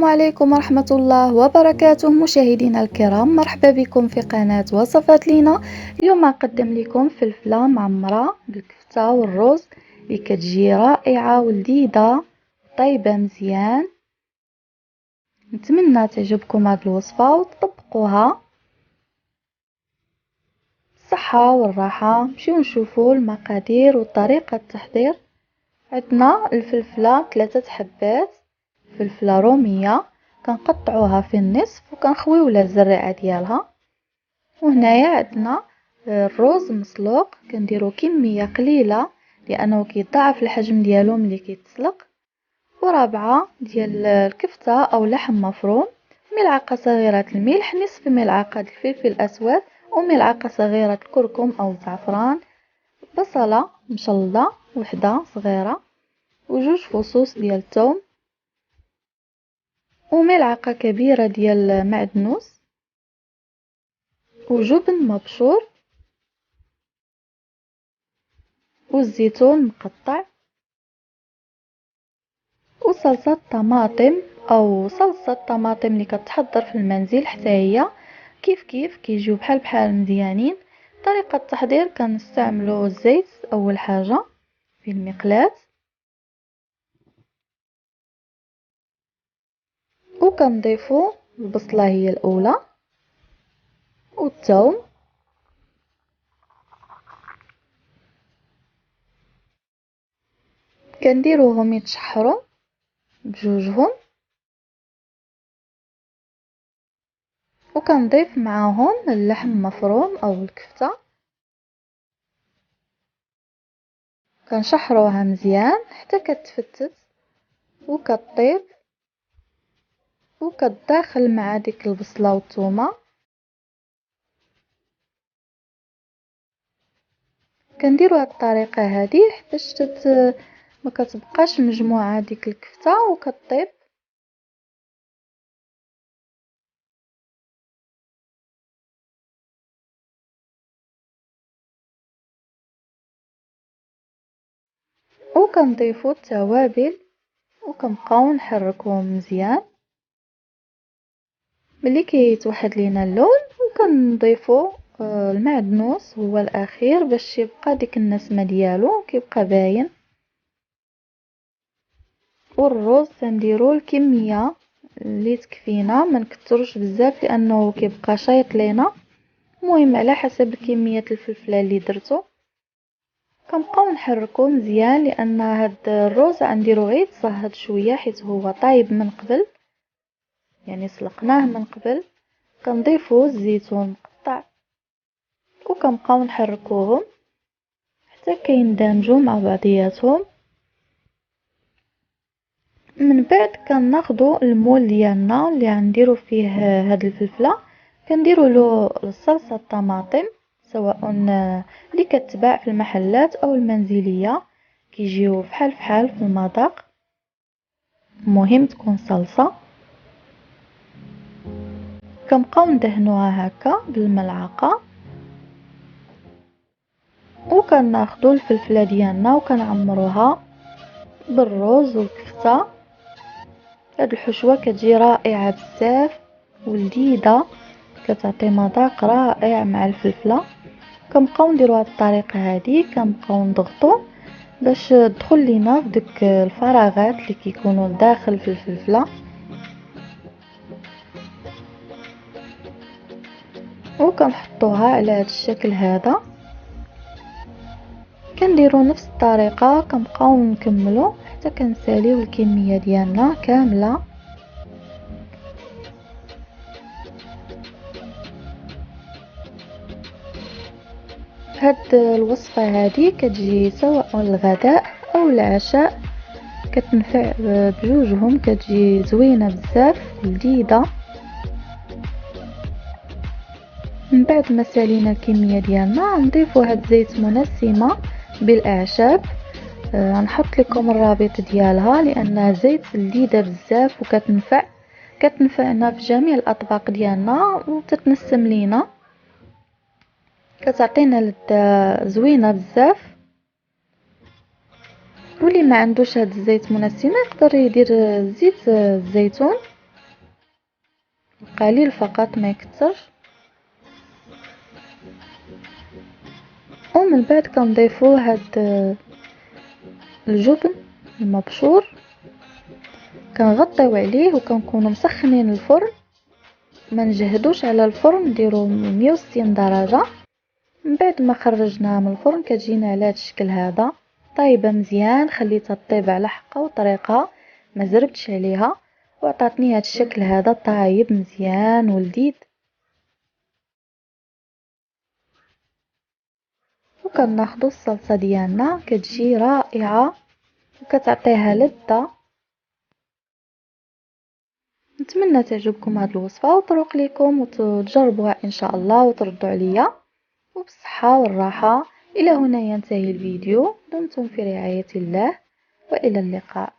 السلام عليكم ورحمة الله وبركاته مشاهدينا الكرام، مرحبا بكم في قناة وصفات لينا. اليوم نقدم لكم فلفلة معمرة بالكفتة والرز اللي كتجي رائعة ولذيذة طيبة مزيان. نتمنى تعجبكم هذه الوصفة وتطبقوها. الصحة والراحة. نمشيو نشوفوا المقادير وطريقة التحضير. عندنا الفلفلة 3 حبات فلفلة رومية كنقطعوها في النصف وكنخويو لها الزريعه ديالها. وهنايا عندنا الرز مسلوق كنديرو كميه قليله لانه كيضاعف الحجم ديالو ملي كيتسلق. ورابعه ديال الكفته او لحم مفروم، ملعقه صغيره الملح، نصف ملعقه الفلفل الاسود، وملعقه صغيره الكركم او الزعفران، بصله مشلضه وحده صغيره، وجوج فصوص ديال الثوم، وملعقة كبيرة ديال معدنوس، وجبن مبشور، والزيتون مقطع، وصلصة طماطم او صلصة طماطم اللي كتحضر في المنزل حتى هي كيف كيجيو بحال مزيانين. طريقة التحضير كنستعملو الزيت اول حاجة في المقلاة، وكنضيفو البصلة هي الاولى، والثوم، كنديروهم يتشحروا بجوجهم، وكنضيف معاهم اللحم المفروم او الكفتة، كنشحروها مزيان حتى كتفتت وكطيب وكتداخل مع ديك البصلة والثومة. كنديروا هاد الطريقة هذه باش ما كتبقاش مجموعة ديك الكفتة وكطيب. وكنضيفوا التوابل وكنبقاو نحركوهم مزيان ملي كيتوحد لينا اللون، وكنضيفوا المعدنوس هو الاخير باش يبقى ديك النسمه ديالو كيبقى باين. والرز تنديرو الكميه اللي تكفينا، ما نكثروش بزاف لانه كيبقى شايط لينا. المهم على حسب كميه الفلفله اللي درتو. كنبقاو نحركو مزيان لان هاد الرز غنديرو غير يتصهد شويه حيت هو طايب من قبل، يعني سلقناه من قبل. كنضيفو الزيتون مقطع وكنبقاو نحركوهم حتى كيندمجوا مع بعضياتهم. من بعد كناخدو المول ديالنا اللي غنديرو فيه هاد الفلفله، كنديرو له الصلصه الطماطم سواء اللي كتباع في المحلات او المنزليه، كيجيو فحال في المذاق. مهم تكون صلصه. كنبقاو ندهنوها هكا بالملعقه، وكناخدو الفلفله ديالنا وكنعمروها بالرز والكفته. هاد الحشوه كتجي رائعه بزاف ولذيذه، كتعطي مذاق رائع مع الفلفله. كنبقاو نديرو هاد الطريقه هادي، كنبقاو نضغطو باش تدخل لينا في ديك الفراغات اللي كيكونوا داخل في الفلفله، وكنحطوها على هاد الشكل هذا. كنديرو نفس الطريقه، كنبقاو نكملو حتى كنساليو الكميه ديالنا كامله. هاد الوصفه هذه كتجي سواء الغداء او العشاء، كتنفع بجوجهم، كتجي زوينه بزاف لذيذه. من بعد ما سالينا الكميه ديالنا نضيفوا هاد الزيت منسمه بالاعشاب. غنحط لكم الرابط ديالها لان زيت لذيذه بزاف كتنفعنا في جميع الاطباق ديالنا وتتنسم لينا، كتعطينا لذة زوينه بزاف. واللي ما عندوش هاد الزيت منسمه يقدر يدير زيت الزيتون قليل فقط ما يكترش. ومن بعد كنضيفو هاد الجبن المبشور، كنغطيو عليه وكنكونو مسخنين الفرن، ما نجهدوش على الفرن، نديرو 160 درجة. من بعد ما خرجناها من الفرن كتجينا على هذا الشكل هذا، طايبه مزيان، خليتها طيب على حقها وطريقها، ما زربتش عليها، وعطاتني هذا الشكل هذا طايب مزيان ولذيذ. وكناخدو الصلصه ديالنا، كتجي رائعه وكتعطيها لذة. نتمنى تعجبكم هذه الوصفه وتروق لكم وتجربوها ان شاء الله وتردوا عليا، وبالصحة والراحة. إلى هنا ينتهي الفيديو، دمتم في رعاية الله، وإلى اللقاء.